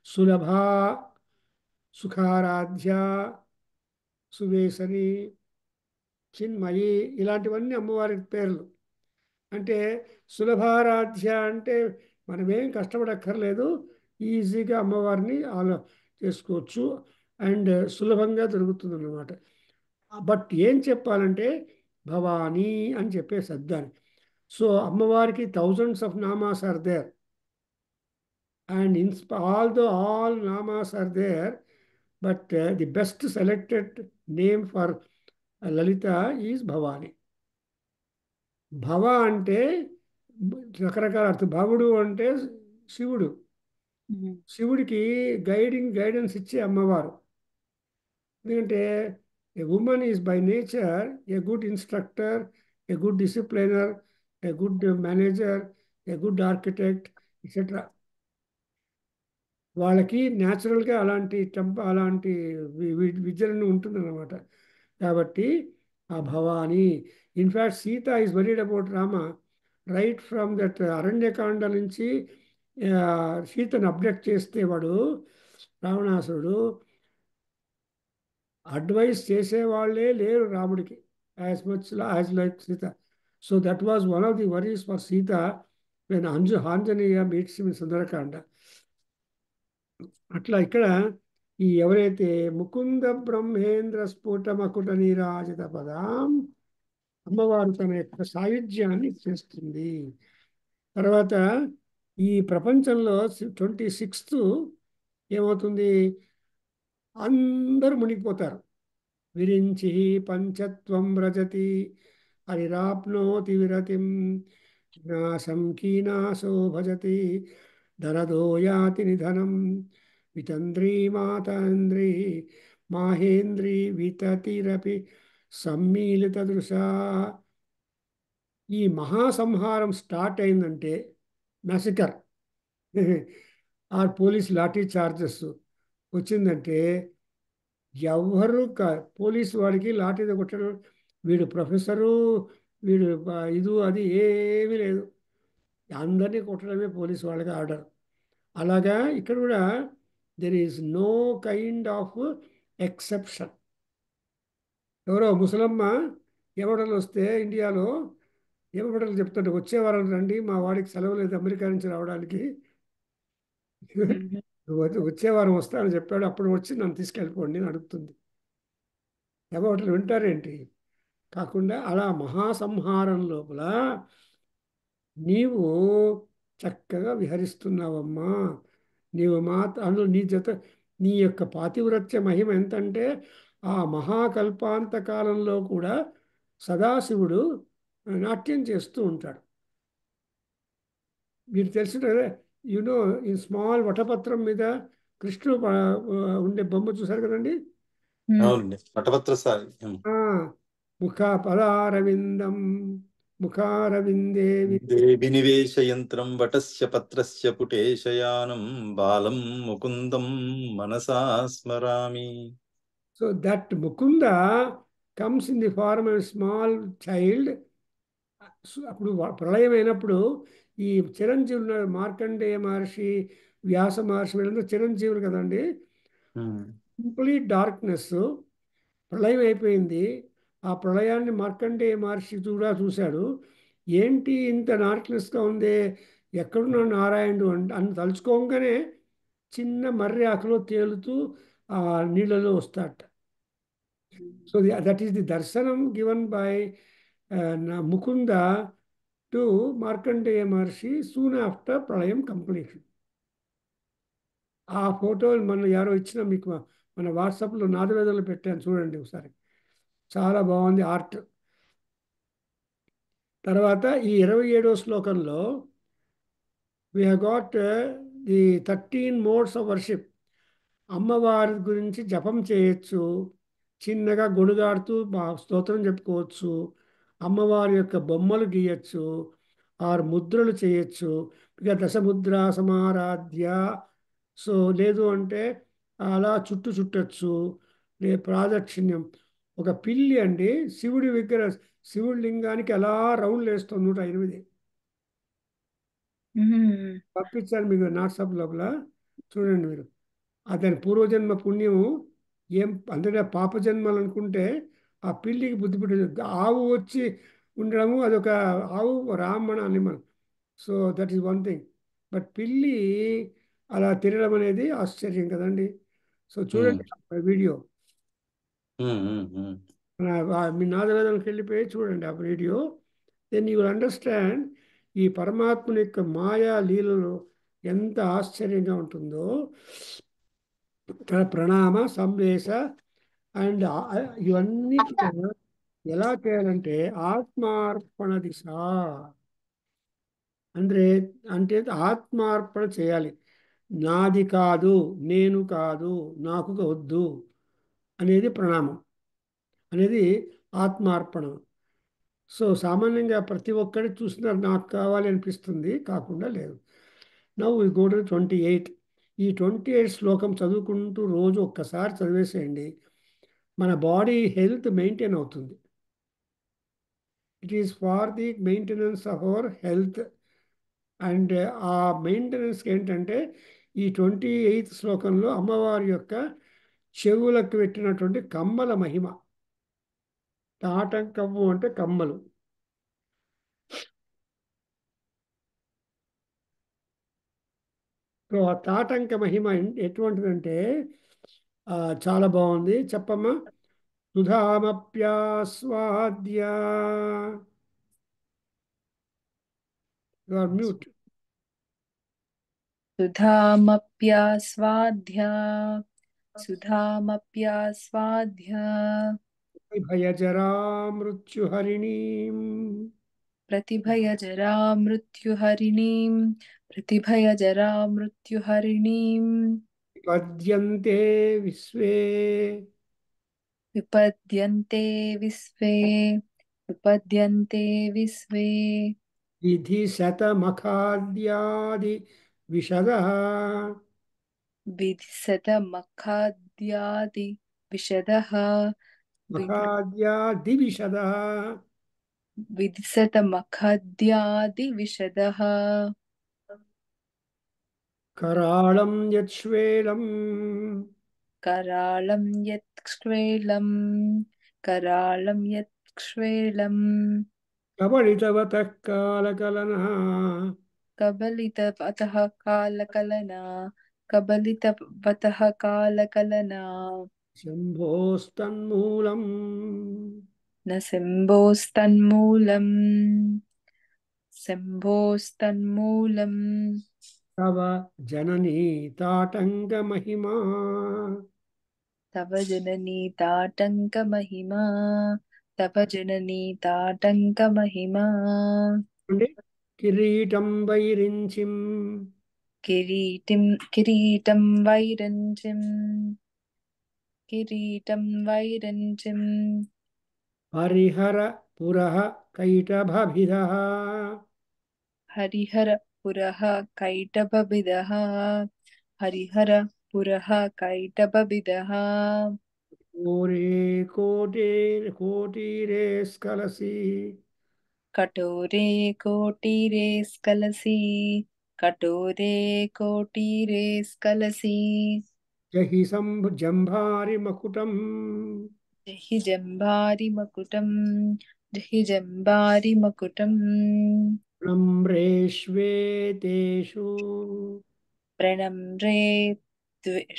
సులభ, సుఖారాధ్య, సువేసని, చిన్మయి, ఇలాంటివన్నీ అమ్మవారి పేర్లు. అంటే సులభారాధ్య అంటే మనమేం కష్టపడక్కర్లేదు, ఈజీగా అమ్మవారిని చేసుకోవచ్చు అండ్ సులభంగా దొరుకుతుంది అన్నమాట. బట్ ఏం చెప్పాలంటే భవానీ అని చెప్పే శబ్దాన్ని. సో అమ్మవారికి thousands of namas are there, and all namas are there, but the best selected name for Lalita is Bhavani. భవ అంటే రకరకాల అర్థం. భవుడు అంటే శివుడు. శివుడికి గైడెన్స్ ఇచ్చే అమ్మవారు. ఎందుకంటే a woman is by nature a good instructor, a good disciplinarian, a good manager, a good architect etcetera. వాళ్ళకి న్యాచురల్గా అలాంటి విద్యలను ఉంటుందన్నమాట. కాబట్టి ఆ Bhavani, in fact Sita is worried about Rama right from that Aranyakanda నుంచి. సీతను అప్డేట్ చేస్తే వాడు రావణాసురుడు అడ్వైస్ చేసేవాళ్ళే లేరు రాముడికి, as much as like Sita. So that was one of the worries for Sita when Anjaneya meets in Sundarakanda. అట్లా ఇక్కడ ఈ ఎవరైతే ముకుంద బ్రహ్మేంద్ర స్ఫుట మకుట నీరాజిత పదాం, అమ్మవారు తన యొక్క సాయుధ్యాన్ని చేస్తుంది. తర్వాత ఈ ప్రపంచంలో 26th ఏమవుతుంది, అందరూ మునిగిపోతారు. విరించి పంచత్వం వ్రజతి హరిరాప్నోతి విరతిం నాశం కీనాశో భజతి ధనదో యాతి నిధనం వితంద్రీ మాతంద్రీ మాహేంద్రీ వితతిరపి సమ్మీలిత దృశా. ఈ మహాసంహారం స్టార్ట్ అయిందంటే massacre are police lathi charges వచ్చిందంటే ఎవరు పోలీసు వాడికి లాఠీతో కొట్టడం, వీడు ప్రొఫెసరు, వీడు అది ఏమీ లేదు, అందరినీ కొట్టడమే పోలీసు వాళ్ళకి ఆర్డర్. అలాగా ఇక్కడ కూడా there is no kind of exception. ఎవరో ముసలమ్మ ఎవడలు వస్తే ఇండియాలో ఎవడలు చెప్తుంటే వచ్చే వారం రండి, మా వాడికి సెలవు లేదు అమెరికా నుంచి రావడానికి, వచ్చే వారం వస్తానని చెప్పాడు, అప్పుడు వచ్చి నన్ను తీసుకెళ్ళిపోండి అని అడుగుతుంది. ఎవడలు వింటారేంటి? కాకుండా అలా మహాసంహారం లోపల నీవు చక్కగా విహరిస్తున్నావమ్మా. నీవు అందులో నీ జత నీ యొక్క పాతివ్రత్య మహిమ ఎంతంటే ఆ మహాకల్పాంత కాలంలో కూడా సదాశివుడు నాట్యం చేస్తూ ఉంటాడు. మీరు తెలుసుంటారే, యునో ఈ స్మాల్ వటపత్రం మీద కృష్ణుడు ఉండే బొమ్మ చూశారు కదండి. అవునండి, వటపత్ర సాయి. ముఖ పదారవిందం ముఖారవిందే వినివేశ యంత్రం వటస్య పత్రస్య పుటేశయానం బాలం ముకుందం మనసా స్మరామి. So that Mukunda comes in the form of small child. అప్పుడు ప్రళయం అయినప్పుడు ఈ చిరంజీవులు మార్కండేయ మహర్షి, వ్యాస మహర్షి వీళ్ళందరూ చిరంజీవులు కదండి. కంప్లీట్ డార్క్నెస్, ప్రళయం అయిపోయింది. ఆ ప్రళయాన్ని మార్కండేయ మహర్షి కూడా చూశాడు. ఏంటి ఇంత డార్క్నెస్గా ఉంది, ఎక్కడున్నాడు నారాయణుడు అని తలుచుకోగానే చిన్న మర్రి ఆకులో తేలుతూ ఆ నీళ్ళలో వస్తాడట. సో దట్ ఈస్ ది దర్శనం given by Mukunda to Markandeya Maharshi soon after ప్రళయం కంప్లీషన్. ఆ ఫోటో మన ఎవరో ఇచ్చిన మీకు మన వాట్సాప్లో నాదవేదనలో పెట్టాను, చూడండి ఒకసారి, చాలా బాగుంది ఆర్ట్. తర్వాత ఈ 27వ శ్లోకంలో we have got the 13 modes of worship. అమ్మవారి గురించి జపం చేయొచ్చు, చిన్నగా గొడుగాడుతూ స్తోత్రం చెప్పుకోవచ్చు, అమ్మవారి యొక్క బొమ్మలు గీయచ్చు, 6 ముద్రలు చేయొచ్చు, ఇక దశముద్ర సమారాధ్య. సో లేదు అంటే అలా చుట్టచ్చు, ప్రాదక్షిణ్యం. ఒక పిల్లి అండి శివుడి విగ్రహ శివుడి లింగానికి అలా రౌండ్లు వేస్తాం 108. పంపించాను మీకు వాట్సాప్ లోపల, చూడండి మీరు. అతని పూర్వజన్మ పుణ్యము ఏం అందుకే పాపజన్మలు అనుకుంటే ఆ పిల్లికి బుద్ధి పుట్టింది. ఆవు వచ్చి ఉండడము అదొక ఆవు Ramana animal. So that is one thing. But పిల్లి అలా తిరగడం అనేది ఆశ్చర్యం కదండి. సో చూడండి వీడియో, మీ నాదవేదనకి వెళ్ళిపోయి చూడండి ఆ video. Then you will understand ఈ పరమాత్ముని యొక్క మాయా లీలలో ఎంత ఆశ్చర్యంగా ఉంటుందో. ప్రణామ సంవేశ అండ్ ఇవన్నీ ఎలా చేయాలంటే ఆత్మార్పణ దిశ అంటే ఆత్మార్పణ చేయాలి. నాది కాదు, నేను కాదు, నాకు వద్దు అనేది ప్రణామం, అనేది ఆత్మార్పణ. సో సామాన్యంగా ప్రతి ఒక్కరి చూసినా నాకు కావాలి అనిపిస్తుంది, కాకుండా లేదు. Now we go to 28. ఈ 28 శ్లోకం చదువుకుంటూ రోజు ఒక్కసారి చదివేసేయండి, మన బాడీ హెల్త్ మెయింటైన్ అవుతుంది. It is for the maintenance of our health. And ఆ మెయింటెనెన్స్కి ఏంటంటే ఈ 28th శ్లోకంలో అమ్మవారి యొక్క చెవులకు పెట్టినటువంటి కమ్మల మహిమ. తాటంకము అంటే కమ్మలు. సో ఆ తాటంక మహిమ ఎటువంటిదంటే చాలా బాగుంది, చెప్పమ్మా. సుధామప్యాస్వాద్య మ్యూట్. సుధామప్యాస్వాద్య భయజరా మృత్యుహరిణీం ప్రతిభయజరా మృత్యుహరిణీం విపద్యంతే విశ్వే విధి శతమఖాద్యాది విశదః విశతమఖాద్యాది విశదః कराळं यच्छ्वेलं करालं यत्क्ष्वेलं करालं यत्क्ष्वेलं कबलितवतः कालकलनः कबलितवतः कालकलना कबलितवतः कालकलना शम्भोस्तन्मूलम् न शम्भोस्तन्मूलम् तव जननी ताटङ्कमहिमा तव जननी ताटङ्कमहिमा तव जननी ताटङ्कमहिमा किरीटं वैरिञ्चिं किरीटं वैरञ्चिं हरिहर पुरः कैटभभिदः हरिहरपुरः कैटभविदः हरिहरपुरः कैटभविदः कोटिरे स्खलसि कटोरे कोटीरे स्कलसि कटोरे कोटीरे स्कलसि जहि जम्भारिमकुटम् जहि जम्भारिमकुटं जहि जम्भारिमकुटम् नम्रेष्वेतेषु प्रणम्रे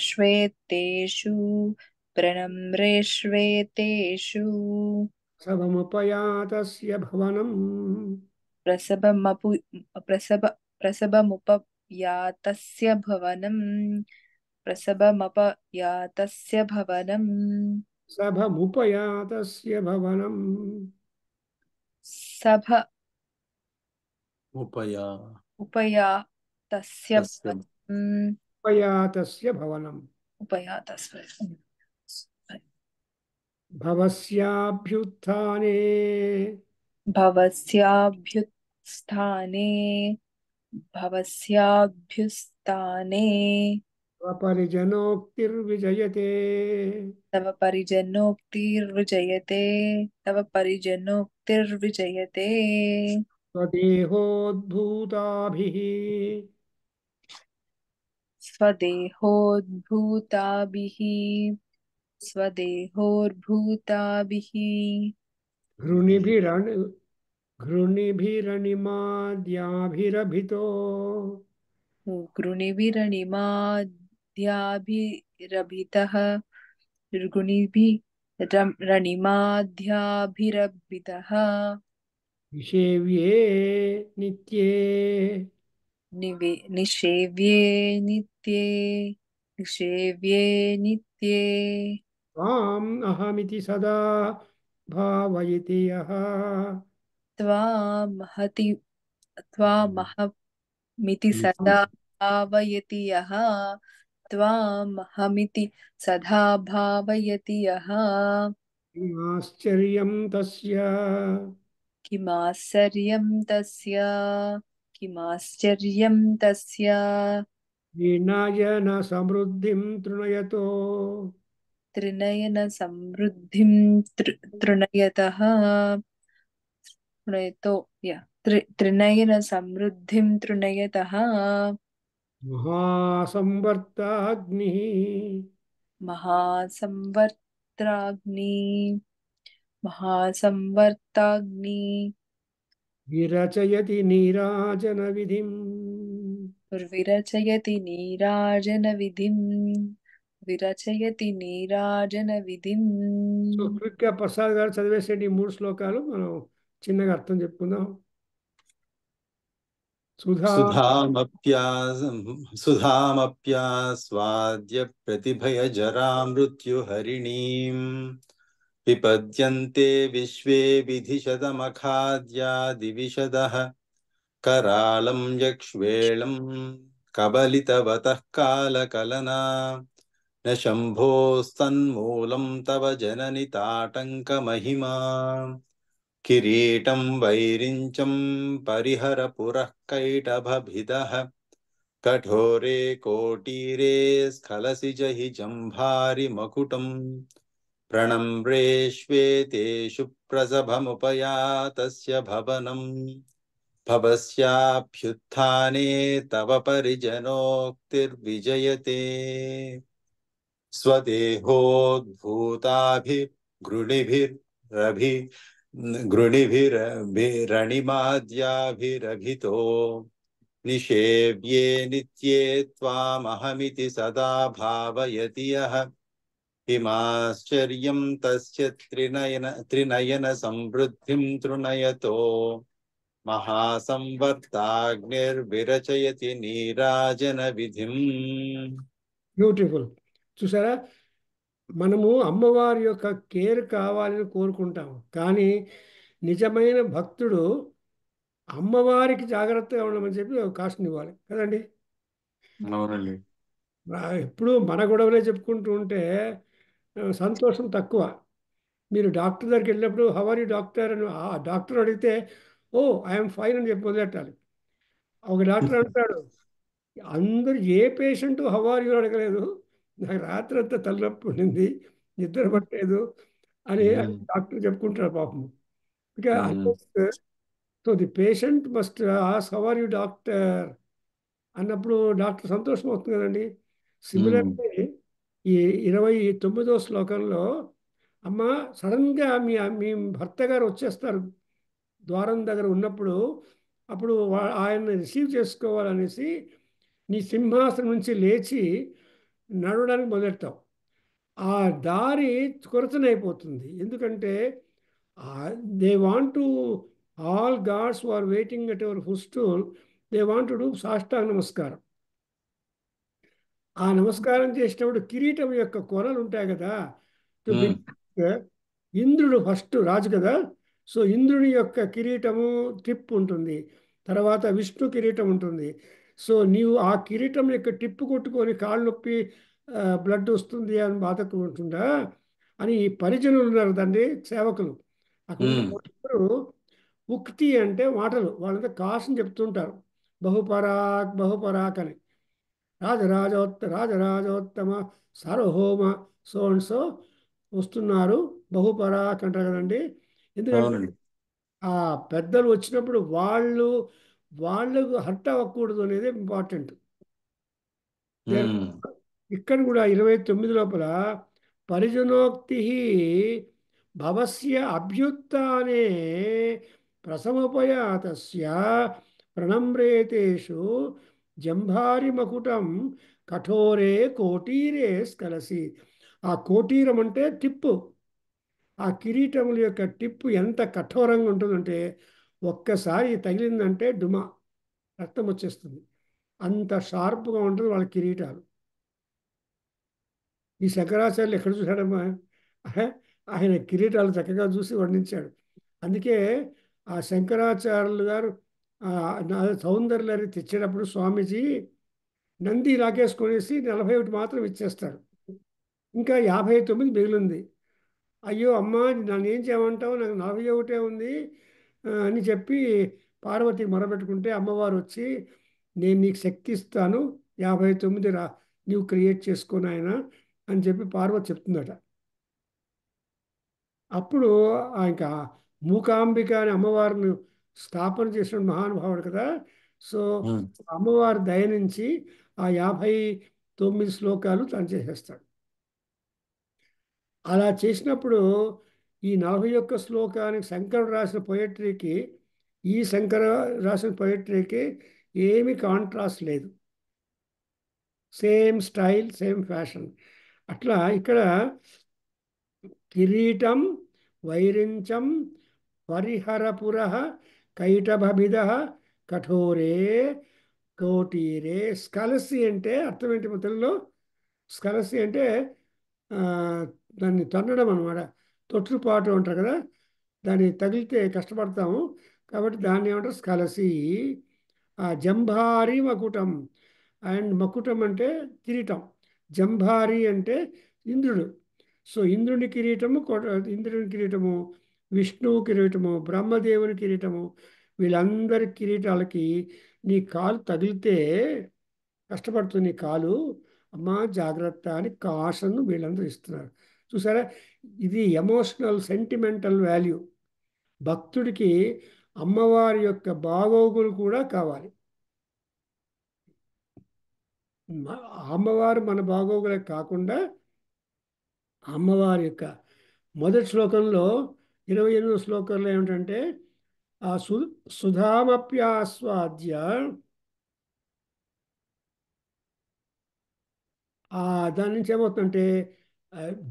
श्वेतेषु प्रणम्रेष्वेतेषु सभमुपयातस्य भवनम् प्रसभमपु प्रसभमुपयातस्य भवनम् प्रसभमपयातस्य भवनम् सभमुपयातस्य भवनम् सभ उपया उपयातस्य तस्य भवनम् उपयातस्य भवनम् उपयातस्य भवस्याभ्युत्थाने भवस्याभ्युत्थाने भवस्याभ्युत्थाने स्वपरिजनोक्तिर्विजयते तव परिजनोक्तिर्विजयते तव परिजनोक्तिर्विजयते स्वदेहोद्भूताभिः स्वदेहोद्भूताभिः स्वदेहोर्भूताभिः घृणिभिरण घृणिभिरणिमाद्याभिरभितो गृणिभिरणिमाद्याभिरभितः रणिमाद्याभिरभितः निषेव्ये नित्ये निषेव्ये नित्ये निषेव्ये नित्ये त्वाम् अहमिति सदा भावयति यः त्वामहमिति सदा भावयति यः त्वामहमिति सदा भावयति यः आश्चर्यं तस्य किमाश्चर्यं तस्य किमाश्चर्यं तस्य विनयन समृद्धिं तृणयतो त्रिनयनसमृद्धिं तृणयतः तृणयतो त्रिनयनसमृद्धिं तृणयतः महासंवर्ताग्निः महासंवर्त्राग्नि महासंवर्ताग्नि विरचयति नीराजनविधिम् विरचयति नीराजनविधिम् విరచయతి నీరాజన విధిం. సో క్విక్గా ప్రసాద్ గారు చదివేసేటి ఈ 3 శ్లోకాలు మనం చిన్నగా అర్థం చెప్పుకుందాం. సుధామప్యాస్వాద్య ప్రతిభయ జరా మృత్యు హరిణీం విపద్యంతే విశ్వే విధిశదమఖాద్యాదివిశదః करालं यक्ष्वेलं कबलितवतः कालकलना न शम्भोस्तन्मूलं तव जननि ताटङ्कमहिमा किरीटं वैरिञ्चं परिहरपुरः कैटभभिदः कठोरे कोटीरे स्खलसि जहि जम्भारिमकुटम् प्रणम्रेष्वेतेषु प्रसभमुपयातस्य भवनम् భవస్యాభ్యుత్థానే తవ పరిజనోక్తిర్విజయతే స్వదేహోద్భూతాభిగృణిభిరభి గృణిభిరభిరణిమాద్యాభిరభితో నిషేవ్యే నిత్యే త్వామహమితి సదా భావయతి యః హిమాశ్చర్యం తస్య త్రినయన సంవృద్ధిం తృణయతో మహాసంవర్తాగ్నిర్విరచయతి నీరాజన విధిం. బ్యూటిఫుల్. చూసారా, మనము అమ్మవారి యొక్క కేర్ కావాలని కోరుకుంటాము, కానీ నిజమైన భక్తుడు అమ్మవారికి జాగ్రత్తగా ఉండమని చెప్పి ఒక కాషన్ ఇవ్వాలి కదండి. అవునండి. ఎప్పుడు మన గొడవలే చెప్పుకుంటూ ఉంటే సంతోషం తక్కువ. మీరు డాక్టర్ దగ్గరికి వెళ్ళినప్పుడు హౌ ఆర్ యూ డాక్టర్ అని ఆ డాక్టర్ అడిగితే ఓ ఐఎమ్ ఫైన్ అని చెప్పి మొదలెట్టాలి. ఒక డాక్టర్ అంటాడు, అందరూ ఏ పేషెంట్ హౌ ఆర్ యూ అడగలేదు, నాకు రాత్రి అంతా తలనొప్పి ఉండింది, నిద్ర పట్టలేదు అని డాక్టర్ చెప్పుకుంటాడు పాపం. So the patient must ask how are you doctor అన్నప్పుడు డాక్టర్ సంతోషం అవుతుంది కదండి. సిమిలర్లీ ఈ 29వ శ్లోకంలో అమ్మ సడన్గా మీ భర్త గారు వచ్చేస్తారు ద్వారం దగ్గర ఉన్నప్పుడు, అప్పుడు ఆయన్ని రిసీవ్ చేసుకోవాలనేసి నీ సింహాసనం నుంచి లేచి నడవడానికి మొదలెడతావు. ఆ దారి కొరతనైపోతుంది. ఎందుకంటే they want to all gods who are waiting at your footstool they want to do sashtanga namaskaram. ఆ నమస్కారం చేసేటప్పుడు కిరీటం యొక్క కొనలు ఉంటాయి కదా. ఇంద్రుడు ఫస్ట్ రాజు కదా, సో ఇంద్రుని యొక్క కిరీటము టిప్ ఉంటుంది, తర్వాత విష్ణు కిరీటం ఉంటుంది. సో నీవు ఆ కిరీటం యొక్క టిప్పు కొట్టుకొని కాళ్ళు నొప్పి బ్లడ్ వస్తుంది అని బాధకుంటుందా అని ఈ పరిజనులు ఉన్నారు దాన్ని సేవకులు అక్కడ ఉక్తి అంటే మాటలు, వాళ్ళంతా కాసుని చెప్తుంటారు బహుపరాక్ అని. రాజరాజోత్తమ సార్వభౌమ సో అండ్ సో వస్తున్నారు బహుపరాక్ అంటారు కదండి. ఎందుకంటే ఆ పెద్దలు వచ్చినప్పుడు వాళ్ళకు హర్ట్ అవ్వకూడదు అనేది ఇంపార్టెంట్. ఇక్కడ కూడా 29 లోపల పరిజనోక్తి భవస్య అభ్యుత్థానే ప్రసమోపయాతస్య ప్రణమ్రేతేషు జంభారి మకుటం కఠోరే కోటీరే స్కలసి. ఆ కోటీరం అంటే టిప్పు. ఆ కిరీటముల యొక్క టిప్పు ఎంత కఠోరంగా ఉంటుందంటే ఒక్కసారి తగిలిందంటే డుమా రక్తం వచ్చేస్తుంది. అంత షార్ప్గా ఉంటుంది వాళ్ళ కిరీటాలు. ఈ శంకరాచార్యులు ఎక్కడ చూశాడమ్మా, ఆయన కిరీటాలు చక్కగా చూసి వర్ణించాడు. అందుకే ఆ శంకరాచార్యులు గారు సౌందర్యలహరి తెచ్చేటప్పుడు స్వామీజీ నంది లాగేసుకొనేసి 41 మాత్రం ఇచ్చేస్తాడు, ఇంకా 59 మిగిలింది. అయ్యో అమ్మా నన్ను ఏం చేయమంటావు, నాకు 41 ఉంది అని చెప్పి పార్వతికి మొరబెట్టుకుంటే అమ్మవారు వచ్చి నేను నీకు శక్తి ఇస్తాను 59 నీవు క్రియేట్ చేసుకుని ఆయన అని చెప్పి పార్వతి చెప్తుందట. అప్పుడు ఇంకా మూకాంబిక అనే అమ్మవారిని స్థాపన చేసిన మహానుభావుడు కదా. సో అమ్మవారి దయ నుంచి ఆ 59 శ్లోకాలు తను చేసేస్తాడు. అలా చేసినప్పుడు ఈ 41 శ్లోకానికి శంకరుడు రాసిన పొయట్రీకి ఈ శంకర రాసిన పొయట్రీకి ఏమి కాంట్రాస్ట్ లేదు. Same style, same fashion. అట్లా ఇక్కడ కిరీటం వైరించం పరిహరపుర కైటభిద కఠోరే కోటీరే. స్కలసి అంటే అర్థం ఏంటి తెలుగులో? స్కలసి అంటే దాన్ని తన్నడం అనమాట, తొట్టుపాటు అంటారు కదా, దాన్ని తగిలితే కష్టపడతాము కాబట్టి దాన్ని ఏమంటారు స్కలసి. జంభారి మకుటం, అండ్ మకుటం అంటే కిరీటం, జంభారి అంటే ఇంద్రుడు. సో ఇంద్రుని కిరీటము, ఇంద్రుని కిరీటము, విష్ణువు కిరీటము, బ్రహ్మదేవుని కిరీటము, వీళ్ళందరి కిరీటాలకి నీ కాలు తగిలితే కష్టపడుతుంది నీ కాలు, అమ్మా జాగ్రత్త అని కాషన్ వీళ్ళందరూ ఇస్తున్నారు. చూసారా, ఇది ఎమోషనల్ సెంటిమెంటల్ వాల్యూ. భక్తుడికి అమ్మవారి యొక్క బాగోగులు కూడా కావాలి. అమ్మవారు మన బాగోగులే కాకుండా అమ్మవారి యొక్క మొదటి శ్లోకంలో 28వ శ్లోకంలో ఏమిటంటే ఆ సుధామప్యాస్వాద్య దాని నుంచి ఏమవుతుందంటే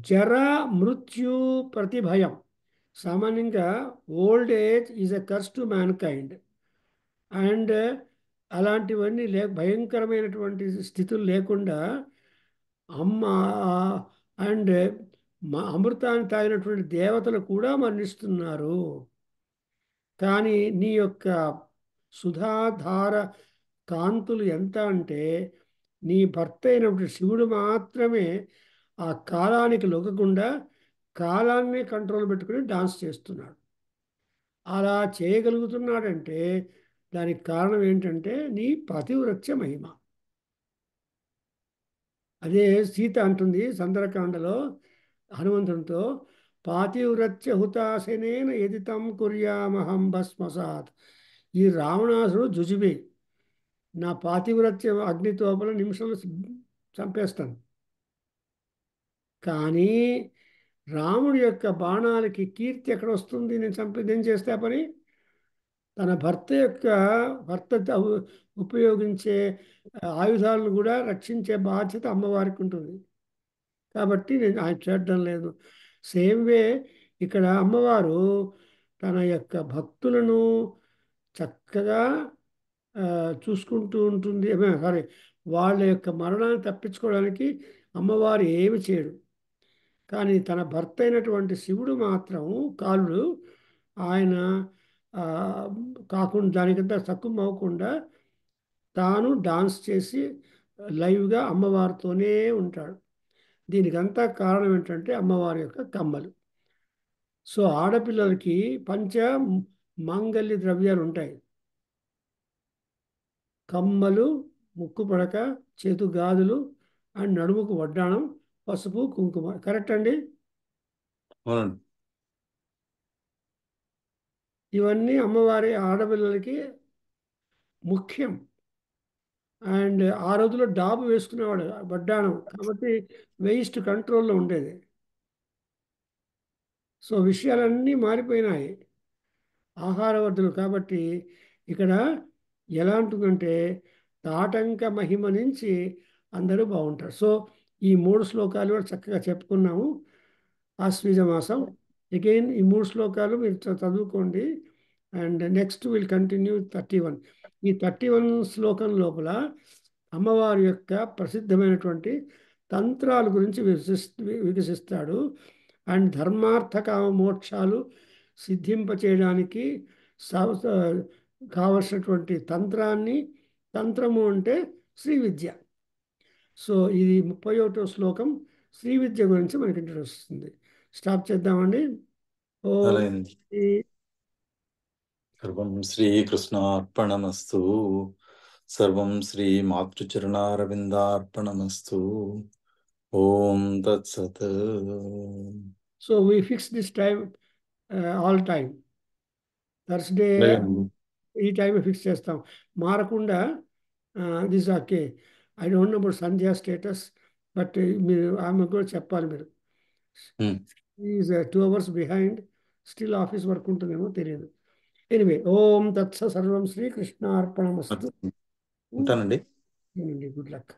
జర మృత్యు ప్రతిభయం. సామాన్యంగా old age is a curse to man kind. And అలాంటివన్నీ భయంకరమైనటువంటి స్థితులు లేకుండా అమ్మ అండ్ అమృతాన్ని తాగినటువంటి దేవతలు కూడా మరణిస్తున్నారు. కానీ నీ యొక్క సుధాధార కాంతులు ఎంత అంటే నీ భర్త అయినటువంటి శివుడు మాత్రమే ఆ కాలానికి లొంగకుండా కాలాన్ని కంట్రోల్ పెట్టుకుని డాన్స్ చేస్తున్నాడు. అలా చేయగలుగుతున్నాడంటే దానికి కారణం ఏంటంటే నీ పతివ్రత్య మహిమ. అదే సీత అంటుంది సుందరకాండలో హనుమంతునితో, పాతివ్రత్య హుతాశనేన ఎదితం కుర్యామహం భస్మసాత్. ఈ రావణాసుడు జుజుబే, నా పాతివ్రత్య అగ్నితోపల నిమిషంలో చంపేస్తాను. కానీ రాముడి యొక్క బాణాలకి కీర్తి ఎక్కడ వస్తుంది? నేను చేస్తే ఆ పని తన భర్త ఉపయోగించే ఆయుధాలను కూడా రక్షించే బాధ్యత అమ్మవారికి ఉంటుంది. కాబట్టి నేను ఆయన చేయడం లేదు. సేమ్ వే ఇక్కడ అమ్మవారు తన యొక్క భక్తులను చక్కగా చూసుకుంటూ ఉంటుంది. సారీ, వాళ్ళ యొక్క మరణాన్ని తప్పించుకోవడానికి అమ్మవారు ఏమి చేయడు. కానీ తన భర్త అయినటువంటి శివుడు మాత్రం కాలుడు ఆయన కాకుండా దానికంతా తక్కువ అవ్వకుండా తాను డాన్స్ చేసి లైవ్గా అమ్మవారితోనే ఉంటాడు. దీనికంతా కారణం ఏంటంటే అమ్మవారి యొక్క కమ్మలు. సో ఆడపిల్లలకి పంచ మాంగల్య ద్రవ్యాలు ఉంటాయి. కమ్మలు, ముక్కు పడక, చేతు గాజులు అండ్ నడుముకు వడ్డాణం, పసుపు, కుంకుమ. కరెక్ట్ అండి? ఇవన్నీ అమ్మవారి ఆడపిల్లలకి ముఖ్యం. అండ్ ఆ రోజుల్లో డాబు వేసుకునేవాడు వడ్డాణం, కాబట్టి వేస్ట్ కంట్రోల్లో ఉండేది. సో విషయాలన్నీ మారిపోయినాయి ఆహారవర్ధులు. కాబట్టి ఇక్కడ ఎలా ఉంటుందంటే తాటంక మహిమ నుంచి అందరూ బాగుంటారు. సో ఈ 3 శ్లోకాలు కూడా చక్కగా చెప్పుకున్నాము. ఆశ్వీజ మాసం అగైన్ ఈ 3 శ్లోకాలు మీరు చదువుకోండి. And next will continue 31. ఈ 31 శ్లోకం లోపల అమ్మవారి యొక్క ప్రసిద్ధమైనటువంటి తంత్రాల గురించి వికసిస్తాడు. అండ్ ధర్మార్థ కామ మోక్షాలు సిద్ధింపచేయడానికి కావలసినటువంటి తంత్రము అంటే శ్రీ విద్య. సో ఇది 31వ శ్లోకం శ్రీ విద్య గురించి మనకి ఇంట్రొడ్యూస్ వస్తుంది. స్టాప్ చేద్దామండి. సర్వం శ్రీకృష్ణార్పణమస్తు. సర్వం శ్రీ మాతృచరణారవిందార్పణమస్తు. ఓం తత్సత్. So we fix this time all time. Thursday ఈ టైం ఫిక్స్ చేస్తాం, మారకుండా. This okay. I don't know about Sandhya status, but మీరు ఆమె కూడా చెప్పాలి. మీరు is 2 hours behind, still office work ఉంటుందేమో తెలియదు. ఎనివే, ఓం తత్స సర్వం శ్రీకృష్ణార్పణమస్తు. ఉంటానండి. Good luck.